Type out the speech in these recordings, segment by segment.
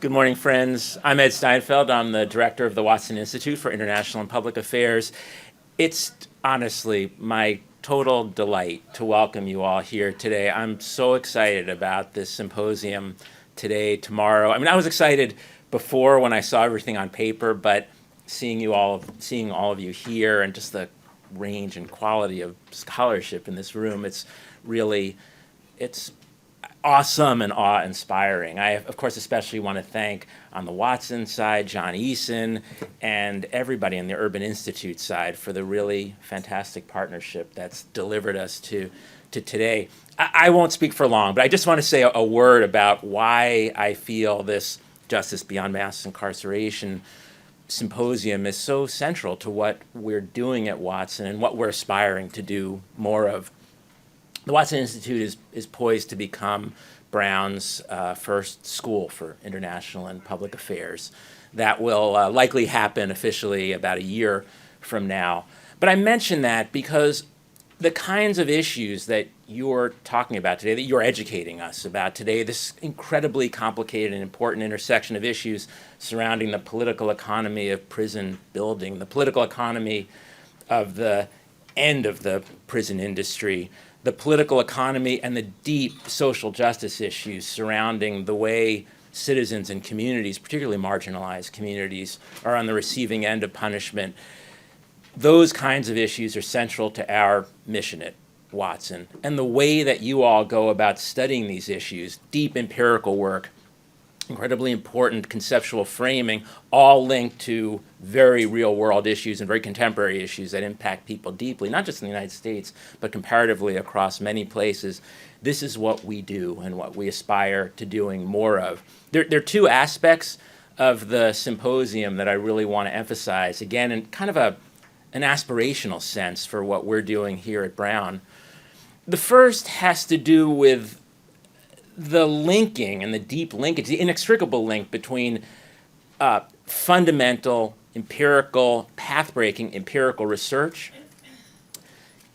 Good morning, friends. I'm Ed Steinfeld. I'm the director of the Watson Institute for International and Public Affairs. It's honestly my total delight to welcome you all here today. I'm so excited about this symposium today, tomorrow. I mean, I was excited before when I saw everything on paper, but seeing all of you here and just the range and quality of scholarship in this room, it's awesome and awe-inspiring. I, of course, especially want to thank, on the Watson side, John Eason, and everybody on the Urban Institute side for the really fantastic partnership that's delivered us to today. I won't speak for long, but I just want to say a word about why I feel this Justice Beyond Mass Incarceration Symposium is so central to what we're doing at Watson and what we're aspiring to do more of. The Watson Institute is poised to become Brown's first school for international and public affairs. That will likely happen officially about a year from now. But I mention that because the kinds of issues that you're talking about today, that you're educating us about today, this incredibly complicated and important intersection of issues surrounding the political economy of prison building, the political economy of the end of the prison industry, the political economy and the deep social justice issues surrounding the way citizens and communities, particularly marginalized communities, are on the receiving end of punishment. Those kinds of issues are central to our mission at Watson. And the way that you all go about studying these issues, deep empirical work, incredibly important conceptual framing, all linked to very real-world issues and very contemporary issues that impact people deeply, not just in the United States, but comparatively across many places. This is what we do and what we aspire to doing more of. There are two aspects of the symposium that I really want to emphasize, again, in kind of an aspirational sense for what we're doing here at Brown. The first has to do with the linking and the deep linkage, the inextricable link between fundamental, empirical, path-breaking empirical research,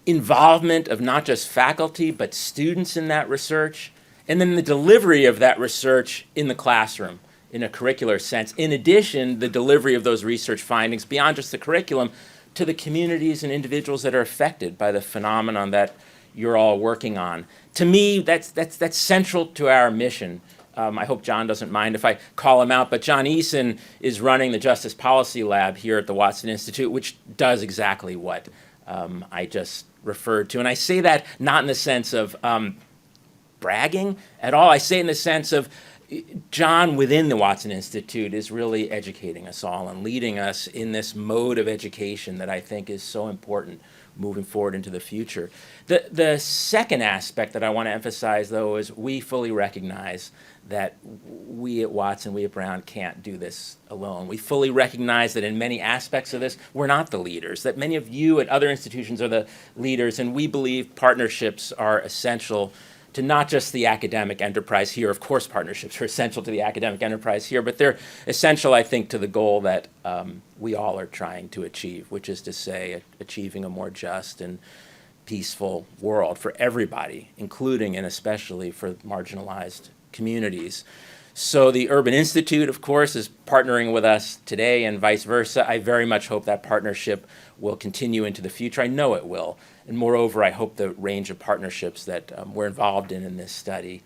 involvement of not just faculty, but students in that research, and then the delivery of that research in the classroom in a curricular sense. In addition, the delivery of those research findings beyond just the curriculum to the communities and individuals that are affected by the phenomenon that you're all working on. To me, that's central to our mission. I hope John doesn't mind if I call him out, but John Eason is running the Justice Policy Lab here at the Watson Institute, which does exactly what I just referred to. And I say that not in the sense of bragging at all. I say it in the sense of John within the Watson Institute is really educating us all and leading us in this mode of education that I think is so important moving forward into the future. The second aspect that I want to emphasize, though, is we fully recognize that we at Watson, we at Brown can't do this alone. We fully recognize that in many aspects of this, we're not the leaders, that many of you at other institutions are the leaders, and we believe partnerships are essential to not just the academic enterprise here. Of course, partnerships are essential to the academic enterprise here, but they're essential, I think, to the goal that we all are trying to achieve, which is to say, achieving a more just and peaceful world for everybody, including and especially for marginalized communities. So the Urban Institute, of course, is partnering with us today and vice versa. I very much hope that partnership will continue into the future. I know it will. And moreover, I hope the range of partnerships that we're involved in this study,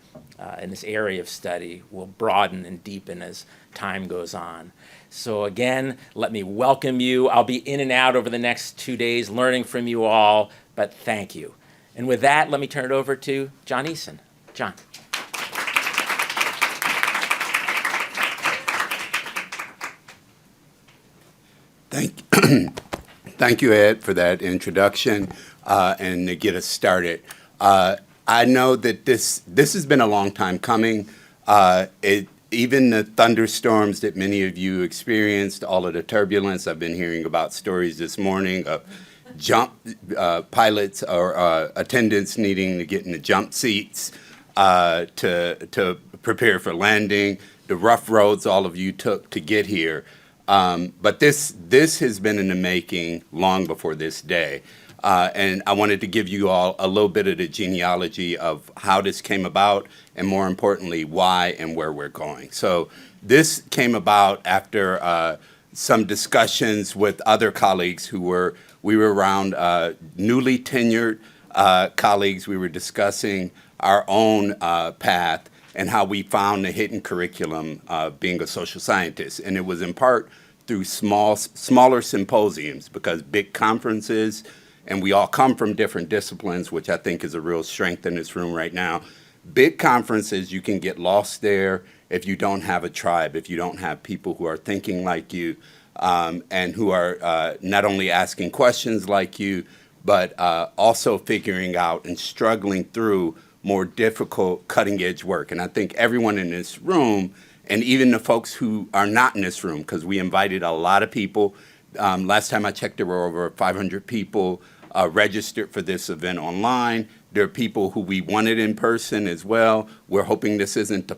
in this area of study, will broaden and deepen as time goes on. So again, let me welcome you. I'll be in and out over the next 2 days learning from you all, but thank you. And with that, let me turn it over to John Eason. John. Thank you, Ed, for that introduction and to get us started. I know that this has been a long time coming. Even the thunderstorms that many of you experienced, all of the turbulence, I've been hearing about stories this morning of pilots or attendants needing to get in the jump seats to prepare for landing, the rough roads all of you took to get here. But this has been in the making long before this day. And I wanted to give you all a little bit of the genealogy of how this came about, and more importantly, why and where we're going. So this came about after some discussions with other colleagues we were around newly tenured colleagues. We were discussing our own path and how we found the hidden curriculum of being a social scientist. And it was in part through smaller symposiums, because big conferences, and we all come from different disciplines, which I think is a real strength in this room right now. Big conferences, you can get lost there if you don't have a tribe, if you don't have people who are thinking like you, and who are not only asking questions like you, but also figuring out and struggling through more difficult cutting-edge work. And I think everyone in this room, and even the folks who are not in this room, because we invited a lot of people. Last time I checked, there were over 500 people registered for this event online. There are people who we wanted in person as well. We're hoping this isn't the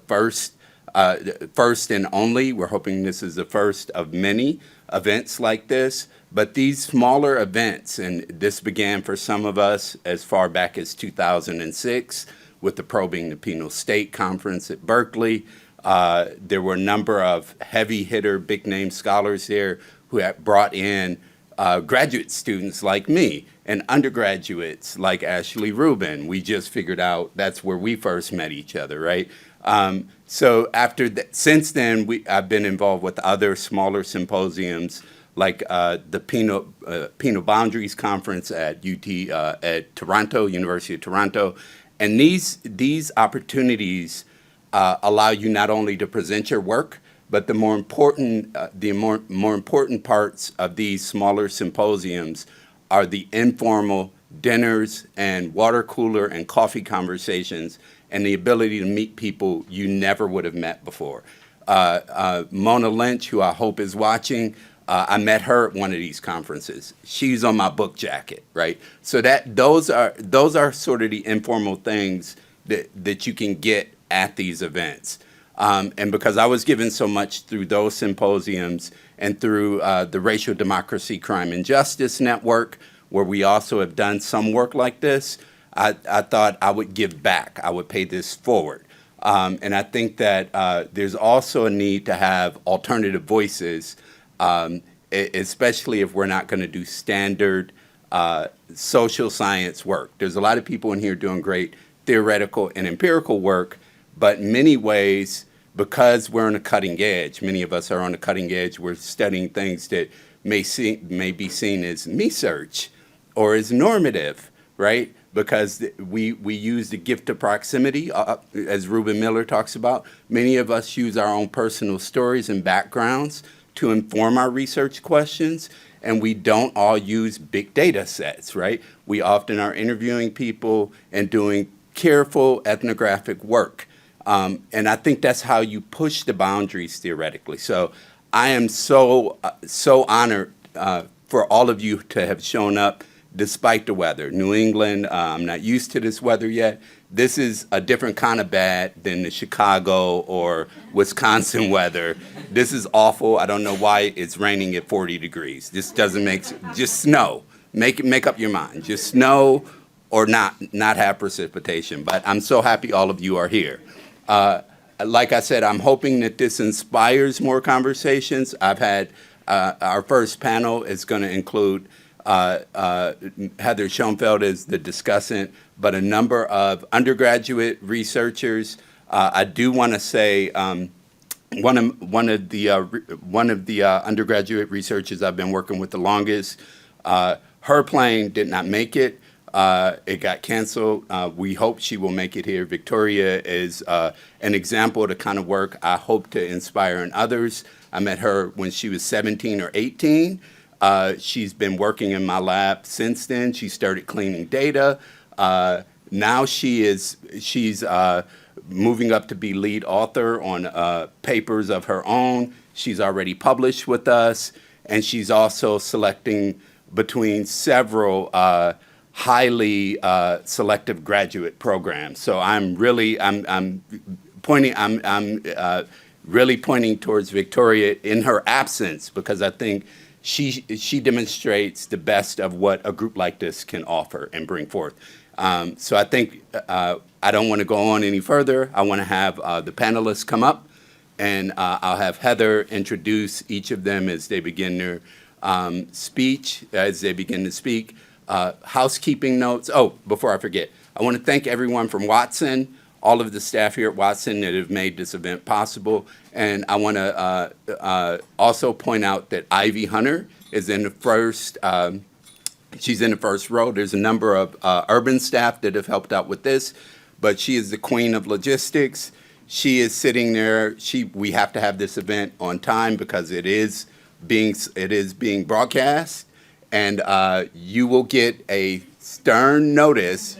first and only. We're hoping this is the first of many events like this. But these smaller events, and this began for some of us as far back as 2006 with the Probing the Penal State Conference at Berkeley. There were a number of heavy hitter, big name scholars there who had brought in graduate students like me and undergraduates like Ashley Rubin. We just figured out that's where we first met each other, right? So since then, I've been involved with other smaller symposiums like the Penal Boundaries Conference at at Toronto, University of Toronto. And these opportunities allow you not only to present your work, but the more important parts of these smaller symposiums are the informal dinners and water cooler and coffee conversations, and the ability to meet people you never would have met before. Mona Lynch, who I hope is watching, I met her at one of these conferences. She's on my book jacket, right? So those are sort of the informal things that you can get at these events. And because I was given so much through those symposiums and through the Racial Democracy, Crime, and Justice Network, where we also have done some work like this, I thought I would give back. I would pay this forward. And I think that there's also a need to have alternative voices, especially if we're not going to do standard social science work. There's a lot of people in here doing great theoretical and empirical work, but in many ways, because we're on the cutting edge, many of us are on the cutting edge, we're studying things that may be seen as research or as normative, right? Because we use the gift of proximity, as Reuben Miller talks about. Many of us use our own personal stories and backgrounds to inform our research questions, and we don't all use big data sets, right? We often are interviewing people and doing careful ethnographic work. And I think that's how you push the boundaries theoretically. So I am so honored for all of you to have shown up despite the weather. New England, I'm not used to this weather yet. This is a different kind of bad than the Chicago or Wisconsin weather. This is awful. I don't know why it's raining at 40 degrees. This doesn't just snow. Make up your mind. Just snow or not have precipitation. But I'm so happy all of you are here. Like I said, I'm hoping that this inspires more conversations. I've had our first panel is going to include Heather Schoenfeld as the discussant, but a number of undergraduate researchers. I do want to say one of the undergraduate researchers I've been working with the longest. Her plane did not make it. It got canceled. We hope she will make it here. Victoria is an example of the kind of work I hope to inspire in others. I met her when she was 17 or 18. She's been working in my lab since then. She started cleaning data. Now she's moving up to be lead author on papers of her own. She's already published with us, and she's also selecting between several highly selective graduate programs. So I'm really pointing towards Victoria in her absence, because I think she demonstrates the best of what a group like this can offer and bring forth. So I think I don't want to go on any further. I want to have the panelists come up, and I'll have Heather introduce each of them as they begin their speech, as they begin to speak. Housekeeping notes. Oh, before I forget, I want to thank everyone from Watson, all of the staff here at Watson that have made this event possible. And I want to also point out that Ivy Hunter is in the first, she's in the first row. There's a number of urban staff that have helped out with this, but she is the queen of logistics. She is sitting there. We have to have this event on time because it is being broadcast, and you will get a stern notice.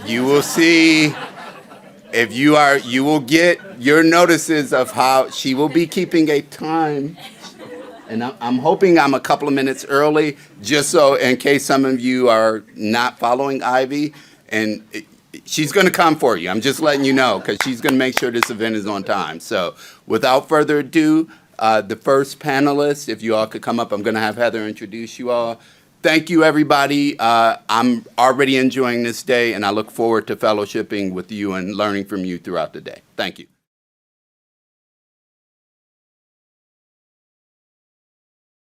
You will see, you will get your notices of how she will be keeping a time. And I'm hoping I'm a couple of minutes early, just so in case some of you are not following Ivy. And she's going to come for you. I'm just letting you know, because she's going to make sure this event is on time. So without further ado, the first panelist, if you all could come up, I'm going to have Heather introduce you all. Thank you, everybody. I'm already enjoying this day, and I look forward to fellowshipping with you and learning from you throughout the day. Thank you.